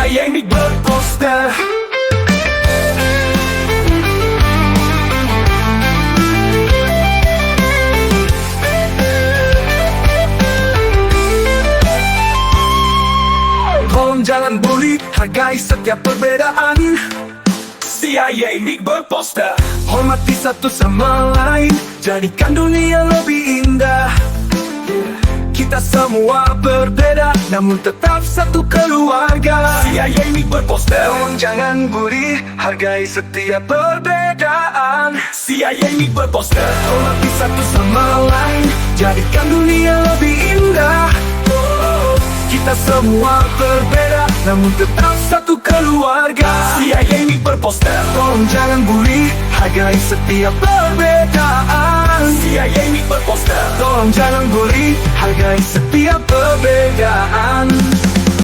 CIA ini berposter. Tolong jangan bully, hargai setiap perbedaan. CIA ini berposter. Hormati satu sama lain, jadikan dunia lebih indah. Kita semua berbeda, namun tetap satu keluarga. CIA ini berposter. Tolong jangan bully, hargai setiap perbedaan. CIA ini berposter. Hormati satu sama lain, jadikan dunia lebih indah. Kita semua berbeda, namun tetap satu keluarga. CIA ini berposter. Tolong jangan bully, hargai setiap perbedaan. CIA ini berposter. Tolong jangan bully, hargai setiap perbedaan.